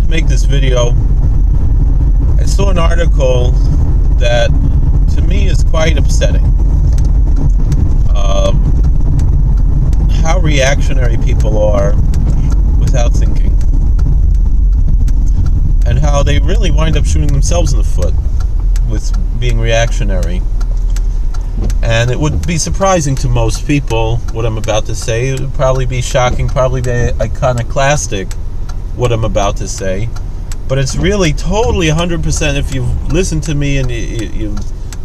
to make this video. I saw an article that to me is quite upsetting. How reactionary people are without thinking, and how they really wind up shooting themselves in the foot with being reactionary. And it would be surprising to most people what I'm about to say. It would probably be shocking, probably be iconoclastic what I'm about to say. But it's really totally 100%, if you've listened to me and you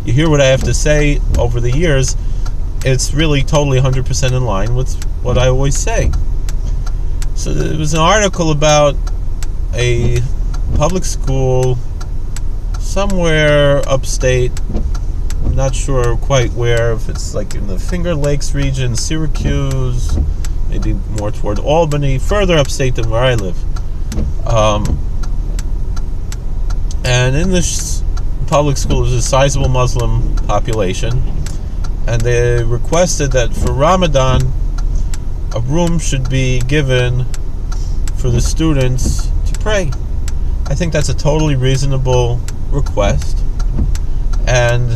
hear what I have to say over the years, it's really totally 100% in line with what I always say. So there was an article about a public school somewhere upstate. I'm not sure quite where, if it's like in the Finger Lakes region, Syracuse, maybe more toward Albany, further upstate than where I live. And in this public school, there's a sizable Muslim population, and they requested that for Ramadan, a room should be given for the students to pray. I think that's a totally reasonable request, and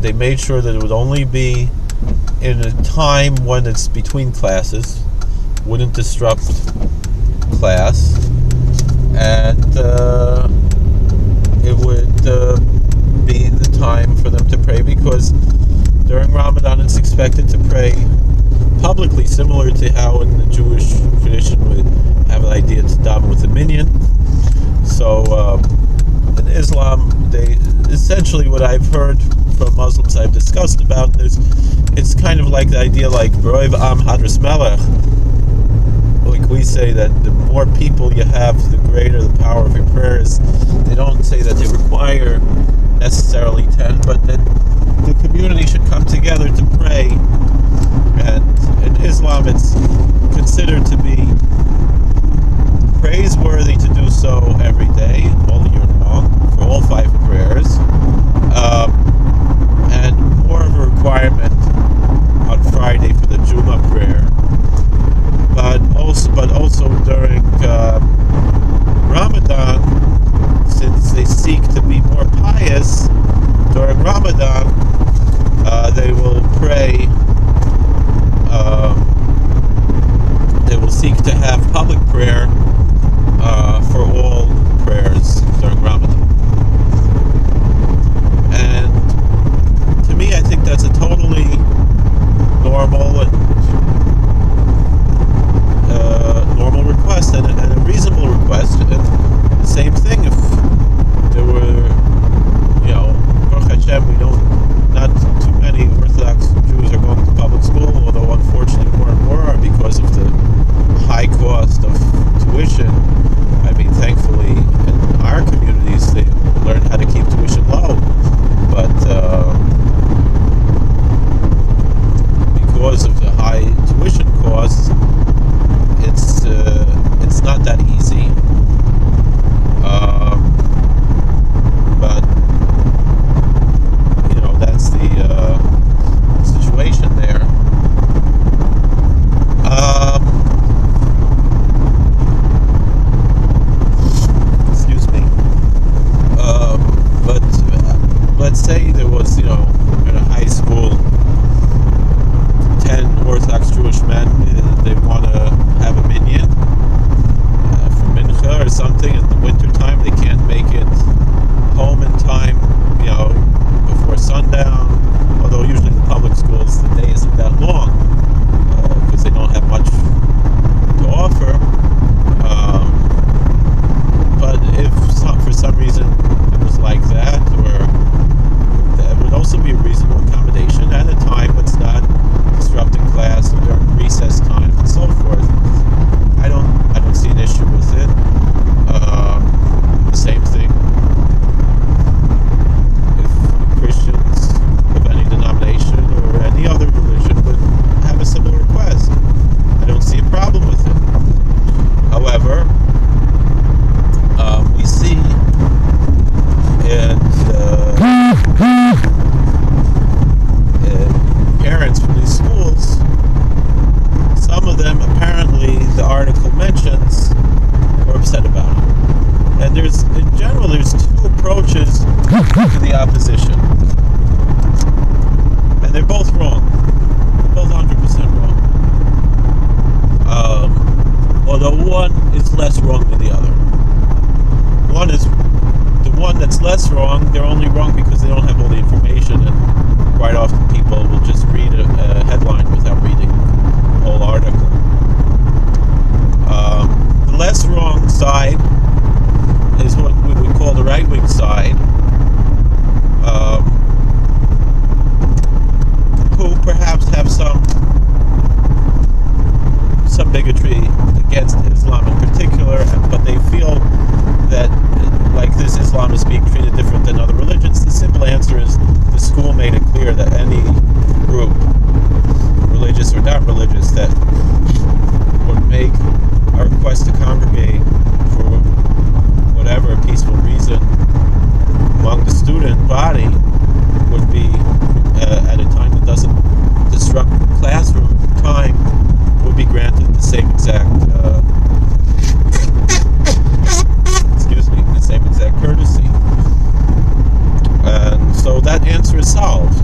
they made sure that it would only be in a time when it's between classes, wouldn't disrupt class, and it would be the time for them to pray, because during Ramadan it's expected to pray publicly, similar to how in the Jewish tradition we have an idea to daven with a minyan. So in Islam, they essentially, what I've heard from Muslims I've discussed about this, it's kind of like the idea like B'roiv Am Hadras Melech. Like we say that the more people you have, the greater the power of your prayers. They don't say that they require necessarily 10, but that the community should come together to pray. And in Islam, it's considered to be praiseworthy to do so every day, all year long, for all 5 prayers, and more of a requirement on Friday for the Jummah prayer. But also during Ramadan, since they seek to be more pious during Ramadan, they will pray. They will seek although one is less wrong than the other. One is the one that's less wrong. They're only wrong because they don't have all the information, and quite often people will just read a headline without reading the whole article. The less wrong side is what we would call the right-wing side, who perhaps have some bigotry against Islam in particular, but they feel that like this Islam is being treated different than other religions. The simple answer is the school made it clear that any group, religious or not religious, that would make a request to congregate for whatever peaceful reason among the student body would be at a time that doesn't disrupt classroom time, would be granted the same exact courtesy. And so that answer is solved.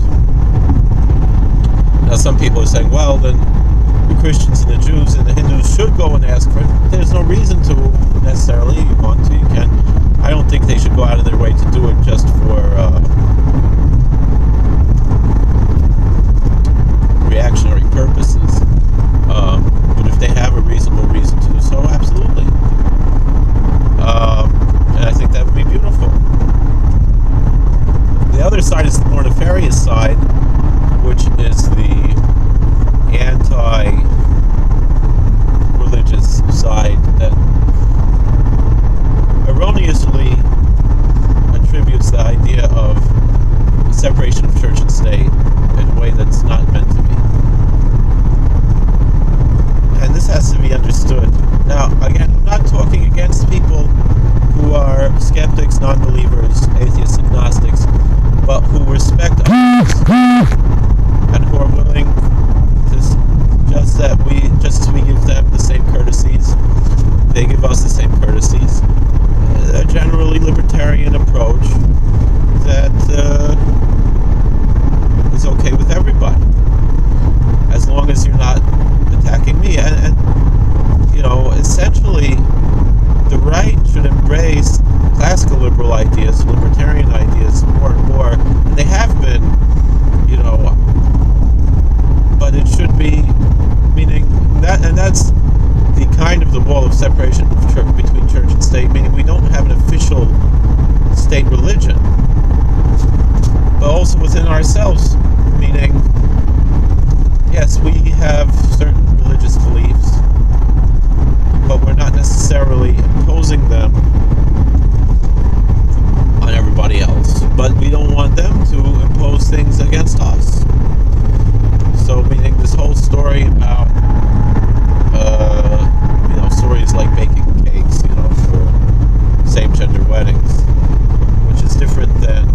Now some people are saying, well, then the Christians and the Jews and the Hindus should go and ask for it. There's no reason to necessarily. You want to, you can. I don't think they should go out of their way to do it just for reactionary purposes. But if they have a reasonable reason to do so, absolutely. And I think that would be beautiful. The other side is the more nefarious side, which is the anti-religious side that erroneously attributes the idea of separation of church and state in a way that's not meant to be. And this has to be understood. Now, again, I'm not talking against people who are skeptics, non-believers, atheists, agnostics, but who respect others and who are willing to just as we give them the same courtesies, they give us the same courtesies. A generally libertarian approach that is okay with everybody, as long as you're not attacking me. And you know, essentially, the right should embrace classical liberal ideas, libertarian ideas more and more, and they have been, you know, but it should be, meaning that, and that's the kind of the wall of separation between church and state, meaning we don't have an official state religion, but also within ourselves, meaning, yes, we have certain religious beliefs, but we're not necessarily imposing them on everybody else. But we don't want them to impose things against us. So, meaning this whole story about, you know, stories like baking cakes, you know, for same-gender weddings, which is different than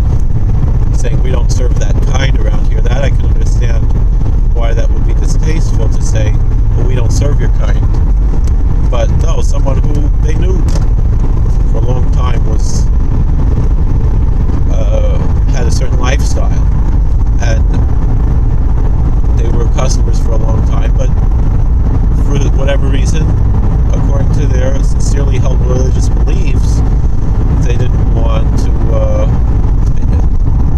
saying we don't serve that kind around here. That I can understand why that would be distasteful to say, well, we don't serve your kind. But no, someone who they knew for a long time was had a certain lifestyle, and they were customers for a long time, but for whatever reason, according to their sincerely held religious beliefs, they didn't want to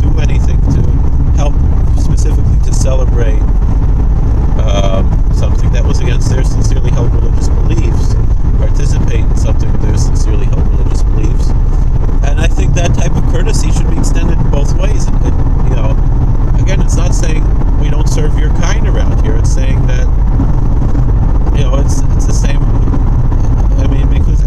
do anything to help specifically to celebrate something that was against their sincerely held religious beliefs, participate in something of their sincerely held religious beliefs. And I think that type of courtesy should be extended both ways. You know, again, it's not saying we don't serve your kind around here. It's saying that, you know, it's the same. I mean, because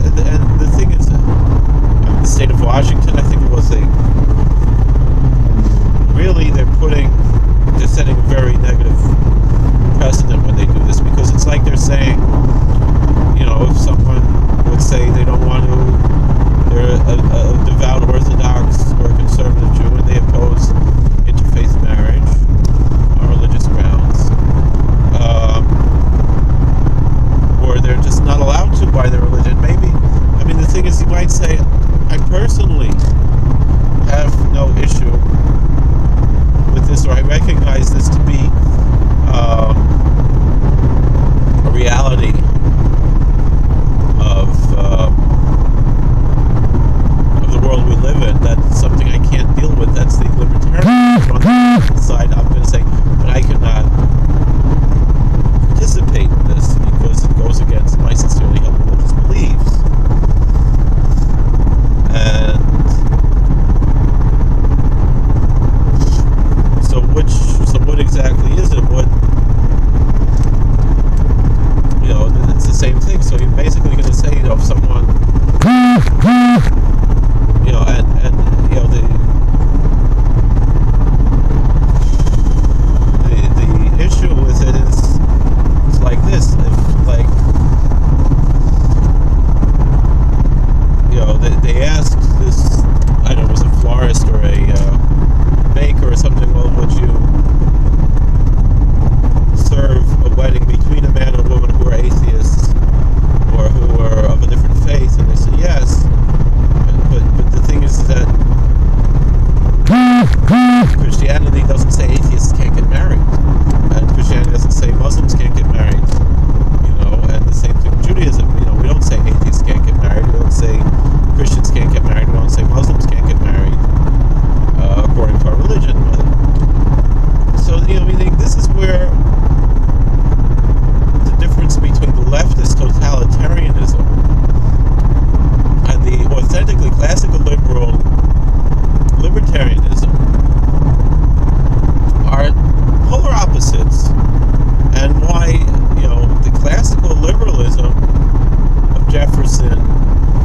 Jefferson,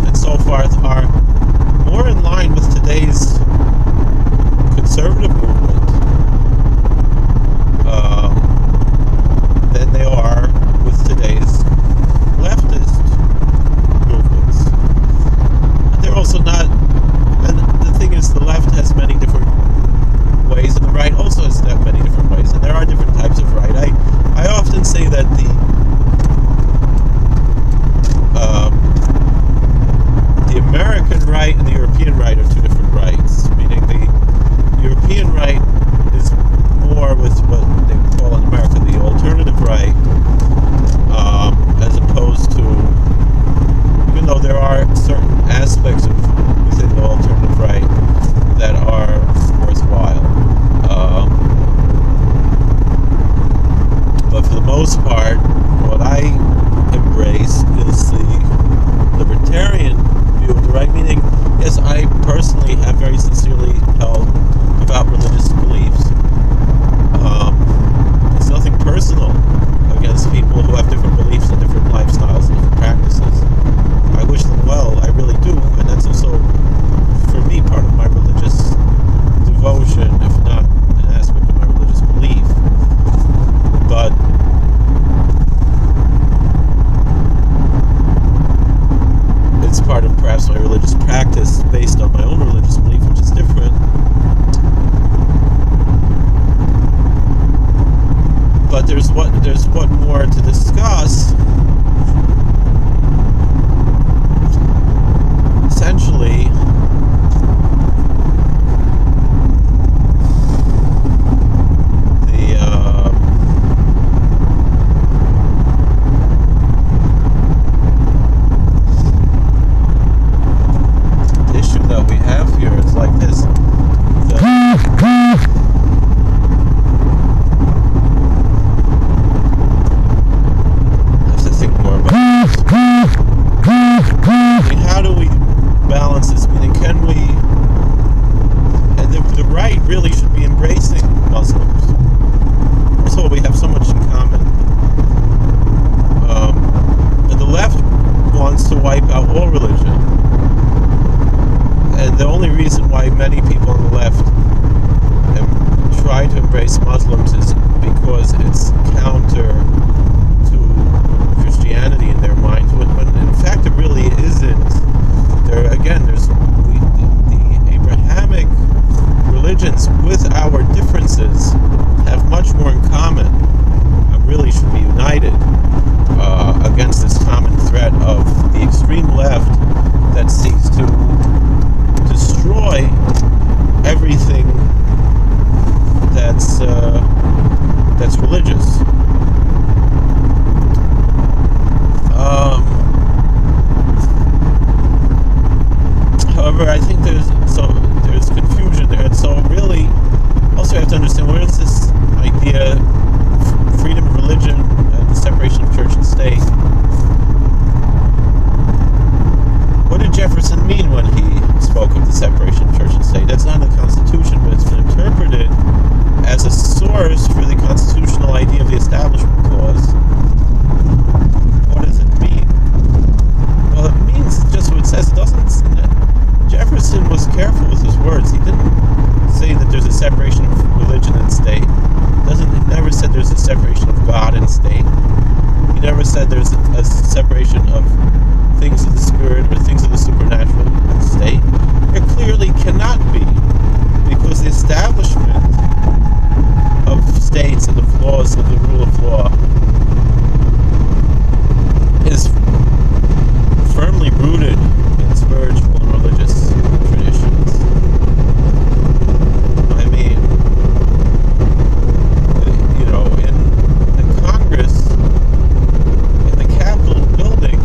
and so forth are more in line with today's conservative movement than they are with today's leftist movements. They're also not, and the thing is, the left has many different ways, and the right also has many different ways, and there are different types of right. I often say that the American right and the European right are two different rights, meaning the European right is more with what they call in America the alternative right, as opposed to, even though there are certain aspects of within the alternative right that are worthwhile, but for the most part, what I embrace is the libertarian view of the right, meaning, yes, I personally have very sincerely held about religious beliefs. It's nothing personal against people who have different beliefs and different lifestyles and different practices. I wish them well, I really do, and that's also, for me, part of my religious devotion, if not an aspect of my religious belief. But it's part of perhaps my religious practice based on my own religious belief, which is different. But there's what more to discuss. Essentially, the issue that we have here is like this. How do we balance this? Meaning, can we, and the right really should be embracing Muslims. First of all, we have so much in common. But the left wants to wipe out all religion. And the only reason why many people on the left try to embrace Muslims is because it's counter to Christianity in their minds, when in fact it really isn't. There's the Abrahamic religions, with our differences, have much more in common, and really should be united against this common threat of the extreme left that seeks to destroy everything that's religious. However, I think there's confusion there, and so really, also you have to understand, where is this idea, freedom of religion, the separation of church and state? What did Jefferson mean when he spoke of the separation of church and state? That's not in the Constitution, but it's been interpreted as a source for the constitutional idea of the Establishment Clause. What does it mean? Well, it means just what it says. It doesn't. Jefferson was careful with his words. He didn't say that there's a separation of religion and state. He never said there's a separation of God and state. He never said there's a separation of things of the spirit or things of the supernatural and state. There clearly cannot be, because the establishment of states and the flaws of the rule of law is firmly rooted in spiritual and religious traditions. I mean, in Congress, in the Capitol building,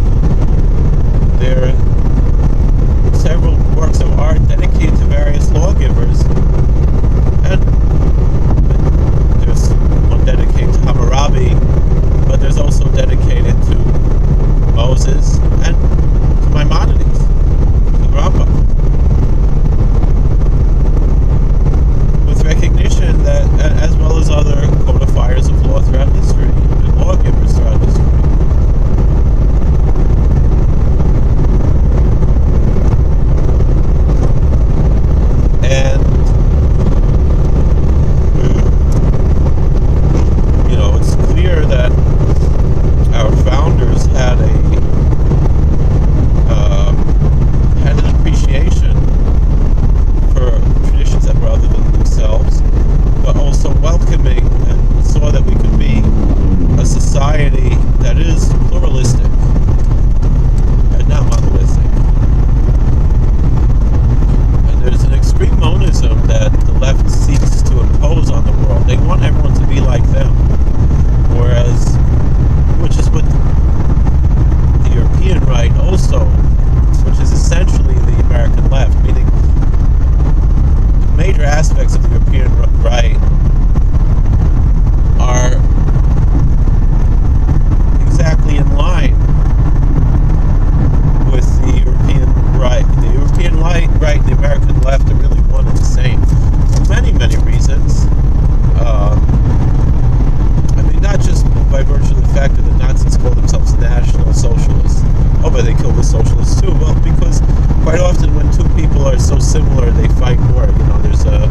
why they killed the socialists too? Well, because quite often when two people are so similar, they fight more. There's a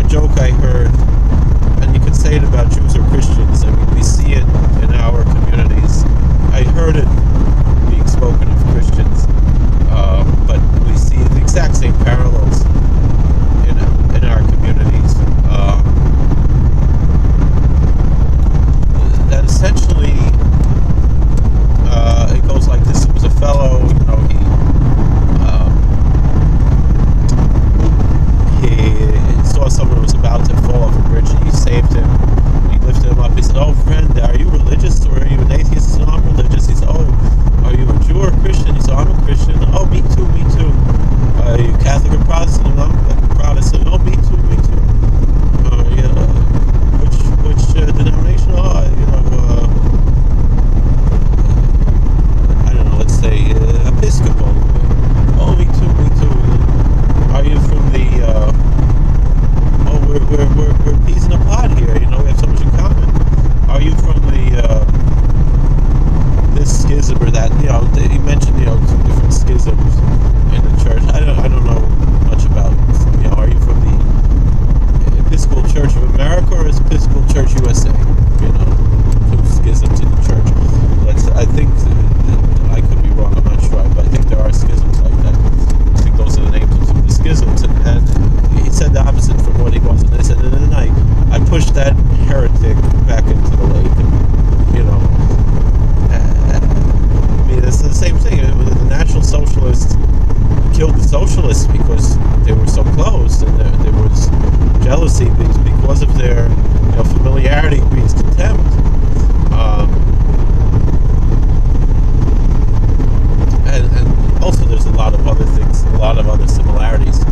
joke I heard, and you can say it about Jews or Christians. I mean, we see it in our communities. I heard it being spoken of Christians, but we see the exact same parallels in our communities. That essentially it goes like this. It was a fellow, he saw someone who was about to fall off a bridge, and he saved him. He lifted him up. He said, "Oh, friend, are you religious or are you an atheist?" He said, "No, I'm religious." He said, "Oh, are you a Jew or a Christian?" He said, "I'm a Christian." "Oh, me too, me too." "Are you Catholic or Protestant?" "I'm a Protestant." "Oh, me too, me too." Which denomination? "Oh, I don't know, let's say Episcopal." "Oh, me too, me too." "Are you from the, oh, we're peas in a pod here, we have so much in common. Are you from the, this schism or that?" He mentioned, two different schisms in the church. I don't know much about, are you from the Episcopal Church of America or Episcopal Church USA? Two schisms in the church. I think, I could be wrong, I'm not sure, but I think there are schisms like that. I think those are the names of some of the schisms, and he said the opposite from what he was, and I said, and then I pushed that heretic back into the lake, it's the same thing. The National Socialists killed the Socialists because they were so close, and there was jealousy because of their familiarity breeds contempt. And also there's a lot of other things, a lot of other similarities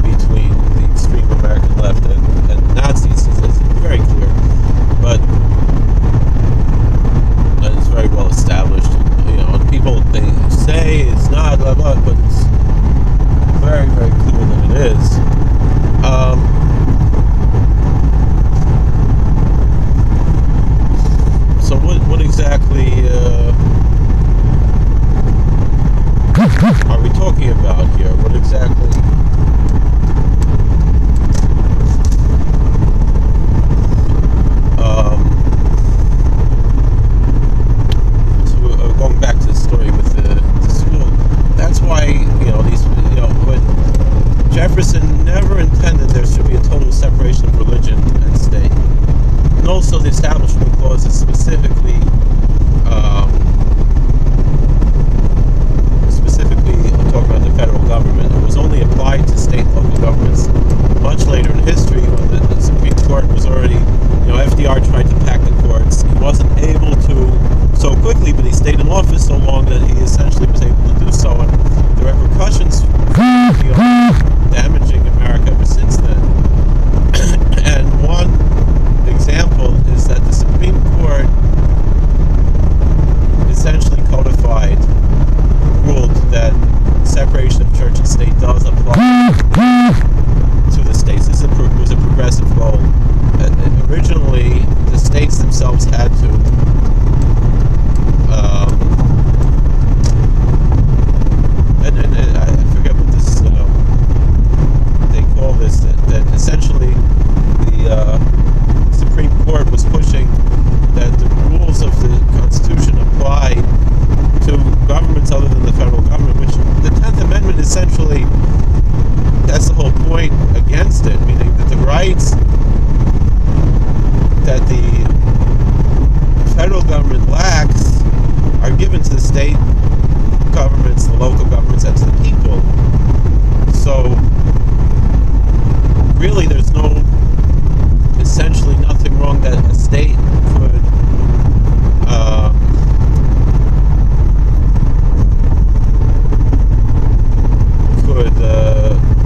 between the extreme American left and Nazis. It's very clear, but it's very well established. And people, they say it's not, blah, blah, but it's very, very clear that it is. So what exactly are we talking about here? What exactly? Going back to the story with the school, that's why, when Jefferson never intended there should be a total separation of religion and state. And also the Establishment Clause is specifically, I'm talking about the federal government. It was only applied to state and local governments much later in history when the Supreme Court was already, FDR tried to pack the courts. He wasn't able to so quickly, but he stayed in office so long that he essentially was able to do so, and the repercussions damaging America ever since then. And one example is that the Supreme Court essentially codified, ruled that separation of church and state does apply to the states. This was a progressive goal. Originally, the states themselves had to and I forget what this they call this, that essentially the Supreme Court was pushing that the rules of the Constitution apply to governments other than the federal government, which the 10th Amendment essentially, that's the whole point against it, meaning that the rights that the federal government lacks are given to the state governments, the local governments, and to the people. So really there's essentially nothing wrong that a state could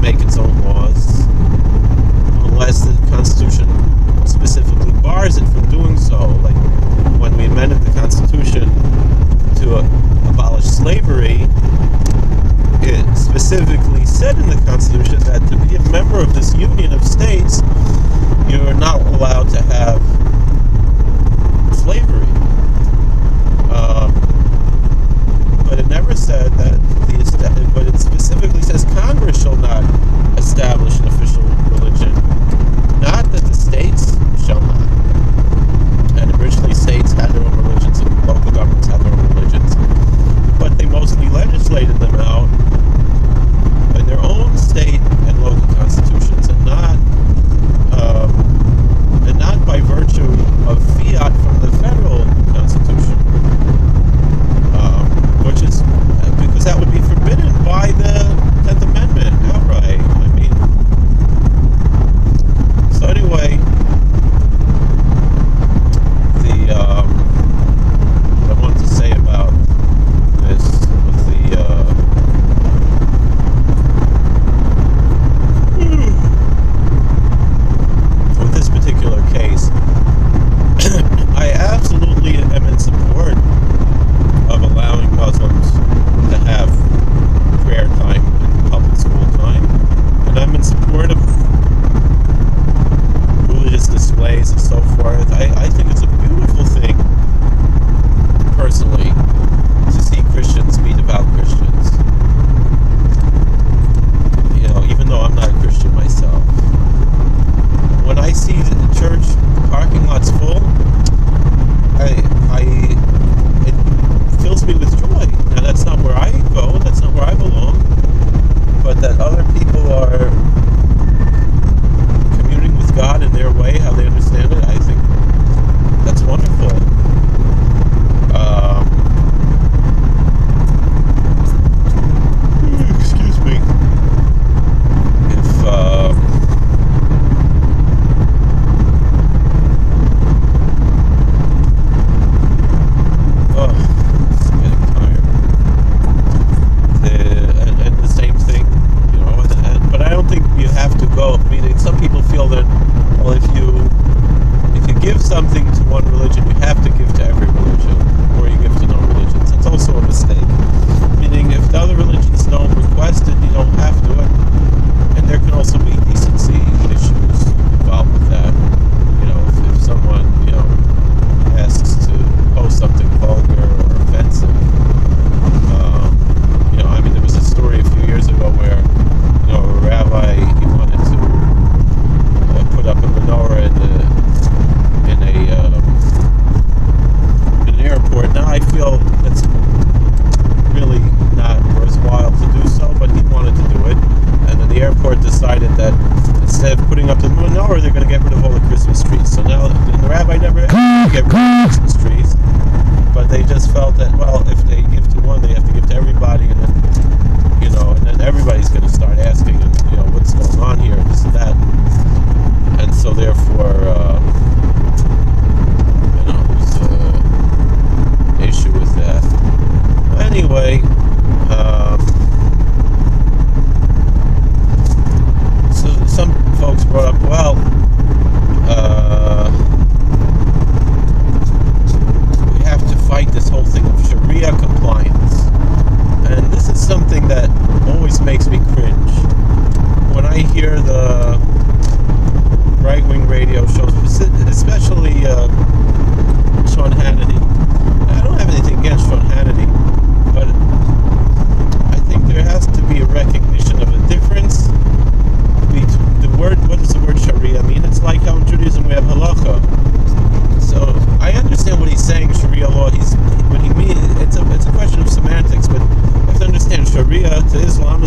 make its own laws, unless the Constitution specifically bars it from doing so. Like when we amended the Constitution to abolish slavery, it specifically said in the Constitution that to be a member of this union of states, you're not allowed to have slavery. But it never said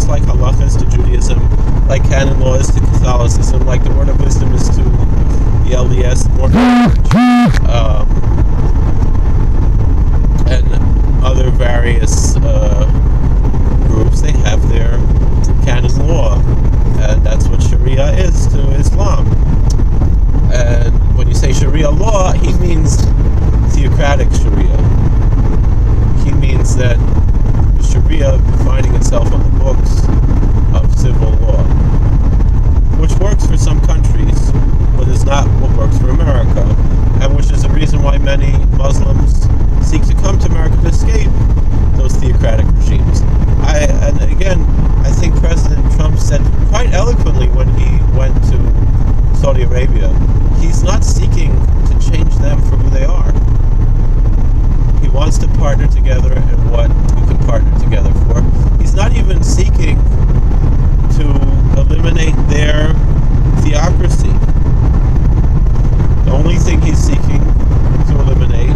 just like halachas to Judaism, like canon law is to Catholicism, like the word of wisdom is to the LDS, and other various groups. They have their canon law, and that's what Sharia is to Islam. And when you say Sharia law, he means theocratic Sharia. He means that Sharia finding itself on the books of civil law, which works for some countries, but is not what works for America, and which is the reason why many Muslims seek to come to America to escape those theocratic regimes. And again, I think President Trump said quite eloquently when he went to Saudi Arabia, he's not seeking to change them for who they are. He wants to partner together in what we can partner together for. He's not even seeking to eliminate their theocracy. The only thing he's seeking to eliminate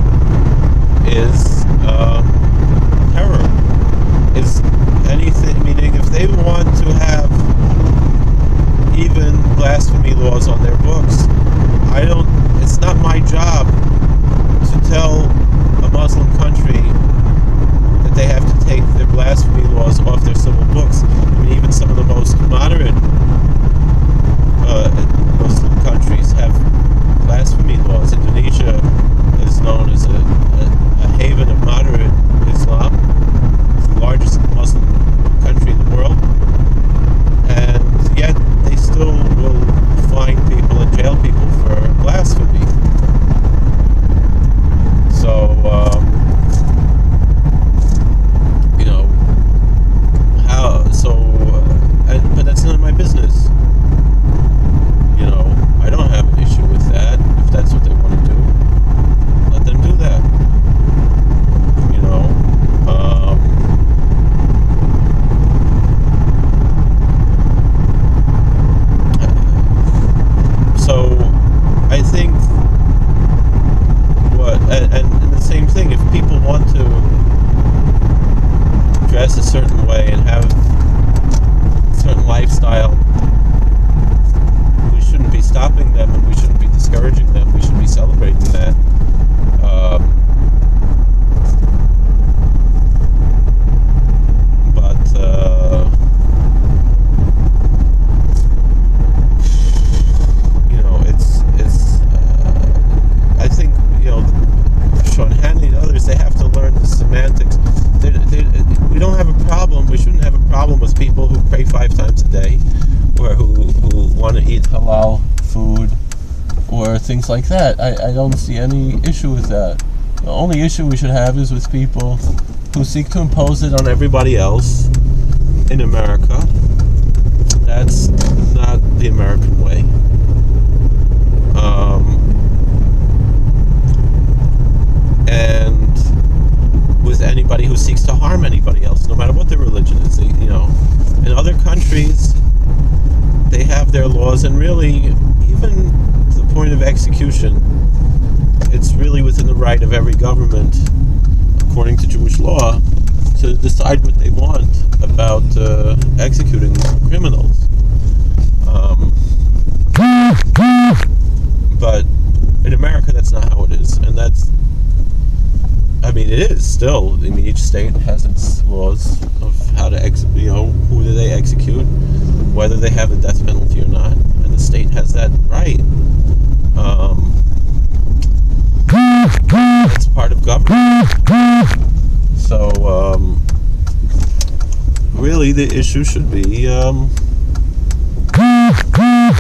is terror. Is anything, meaning if they want to have even blasphemy laws on their books, it's not my job to tell a Muslim country that they have to take their blasphemy laws off their civil books. I mean, even some of the most moderate Muslim countries have blasphemy laws. Indonesia is known as a haven of moderate Islam. It's the largest Muslim country in the world, and yet they still will fine people and jail people for blasphemy. So, but that's none of my business. I don't have an issue with that. If that's what they want to do, let them do that. So I think and the same thing, if people want to dress a certain way and have a certain lifestyle, we shouldn't be stopping them, and we shouldn't be discouraging them. We should be celebrating that. I think, Sean Hannity and others, they have to learn the semantics. We don't have a problem. We shouldn't have a problem with people who pray 5 times a day, or who want to eat halal food, or things like that. I don't see any issue with that. The only issue we should have is with people who seek to impose it on everybody else in America. That's not the American way. And with anybody who seeks to harm anybody else, no matter what their religion is. In other countries, they have their laws, and really, even to the point of execution, it's really within the right of every government, according to Jewish law, to decide what they want about executing criminals. But in America, that's not how it is, and it is still. Each state has its laws of how to who do they execute, whether they have a death penalty or not, and the state has that right. It's part of government. So, really, the issue should be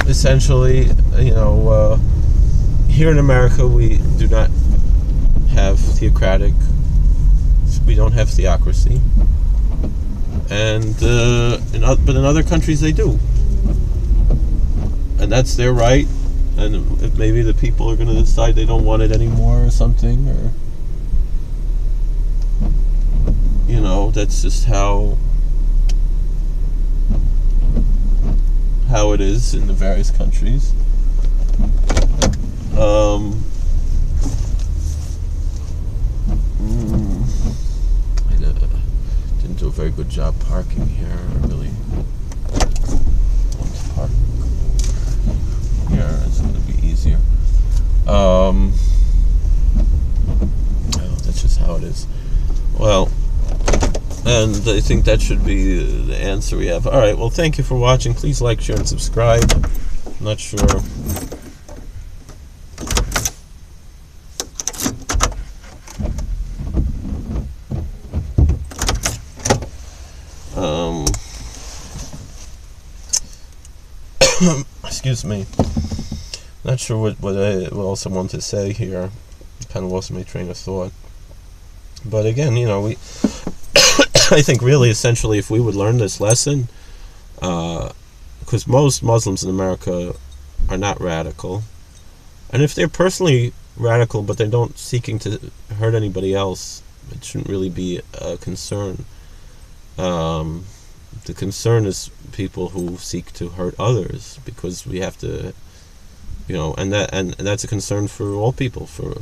essentially, here in America, we do not have theocratic. We don't have theocracy, and but in other countries they do, and that's their right. And if maybe the people are going to decide they don't want it anymore or something, or that's just how it is in the various countries. I didn't do a very good job parking here. I really want to park here. It's going to be easier. That's just how it is. Well, and I think that should be the answer we have. All right, well, thank you for watching. Please like, share, and subscribe. I'm not sure. Excuse me. Not sure what else I want to say here. Kind of lost my train of thought. But again, we I think really essentially if we would learn this lesson, because most Muslims in America are not radical, and if they're personally radical but they don't seeking to hurt anybody else, it shouldn't really be a concern. The concern is people who seek to hurt others, because we have to, and that's a concern for all people. For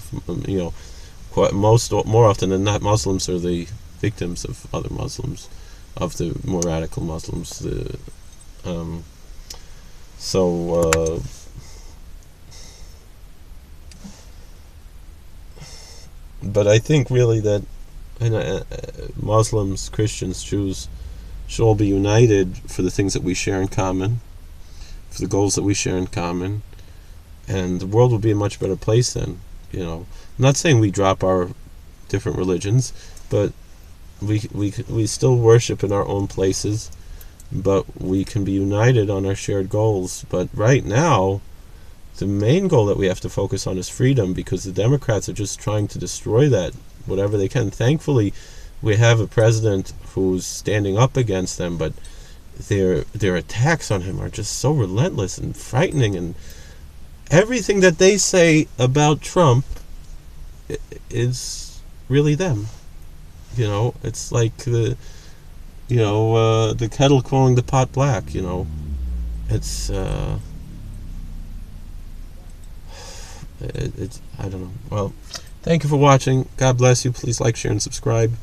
more often than not, Muslims are the victims of other Muslims, of the more radical Muslims. But I think really that Muslims, Christians, Jews should all be united for the things that we share in common, for the goals that we share in common, and the world will be a much better place then. I'm not saying we drop our different religions, but we still worship in our own places, but we can be united on our shared goals. But right now, the main goal that we have to focus on is freedom, because the Democrats are just trying to destroy that whatever they can. Thankfully, we have a president who's standing up against them, but their attacks on him are just so relentless and frightening, and everything that they say about Trump is really them. It's like the kettle calling the pot black. It's I don't know. Well, thank you for watching. God bless you. Please like, share, and subscribe,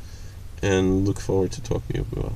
and look forward to talking to you.